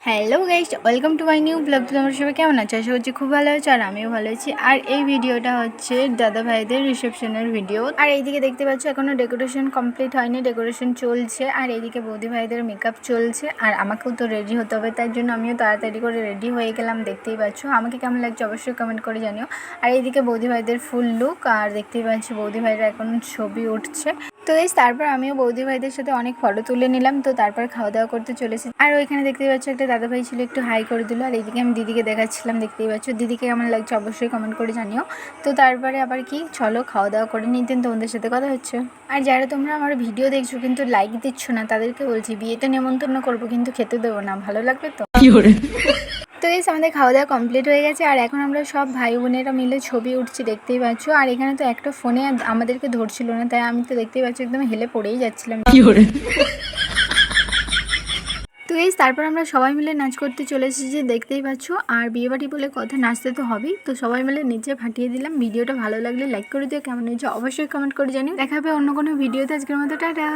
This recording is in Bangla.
Hello guys, welcome to my new blog. তো তোমরা সবাই কেমন আছো? আশা করছি খুব ভালো আছো আর আমিও ভালো আছি। আর এই ভিডিওটা হচ্ছে দাদা ভাইদের রিসেপশনের ভিডিও। আর এইদিকে দেখতে পাচ্ছ এখনও ডেকোরেশন কমপ্লিট হয়নি, ডেকোরেশন চলছে। আর এইদিকে বৌদি ভাইদের মেকআপ চলছে আর আমাকেও তো রেডি হতে হবে, তার জন্য আমিও তাড়াতাড়ি করে রেডি হয়ে গেলাম। দেখতেই পাচ্ছ আমাকে কেমন লাগছে অবশ্যই কমেন্ট করে জানিও। আর এইদিকে বৌদি ভাইদের ফুল লুক, আর দেখতেই পাচ্ছি বৌদি ভাইরা এখন ছবি উঠছে। তো এই তারপর আমিও বৌদি ভাইদের সাথে অনেক ফটো তুলে নিলাম। তো তারপর খাওয়া দাওয়া করতে চলেছি। আর ওইখানে দেখতেই পাচ্ছ একটা দাদা ভাই ছিল, একটু হাই করে দিল। আর এইদিকে আমি দিদিকে দেখাচ্ছিলাম, দেখতেই পাচ্ছ। দিদিকে কেমন লাগছে অবশ্যই কমেন্ট করে জানিও। তো তারপরে আবার কি, চলো খাওয়া দাওয়া করে নিতেন, তোমাদের সাথে কথা হচ্ছে। আর যারা তোমরা আমার ভিডিও দেখছো কিন্তু লাইক দিচ্ছ না, তাদেরকে বলছি বিয়েতে নেমন্তন্ন করবো কিন্তু খেতে দেবো না, ভালো লাগবে তো? তো এই আমাদের খাওয়া দাওয়া কমপ্লিট হয়ে গেছে। আর এখন আমরা সব ভাই বোনেরা মিলে ছবি উঠছি, দেখতেই পাচ্ছ। আর এখানে তো একটা ফোনে আমাদেরকে ধরছিল না, তাই আমি তো দেখতেই পাচ্ছি একদম হেলে পড়েই যাচ্ছিলাম। তো এই তারপর আমরা সবাই মিলে নাচ করতে চলে এসেছি, দেখতেই পাচ্ছ। আর বিয়েবাড়ি বলে কথা, নাচতে তো হবেই। তো সবাই মিলে নিচে ফাটিয়ে দিলাম। ভিডিওটা ভালো লাগলে লাইক করে দিও, কেমন হয়েছে অবশ্যই কমেন্ট করে জানিও। দেখা হবে অন্য কোনো ভিডিওতে। আজকের মতো টাটা।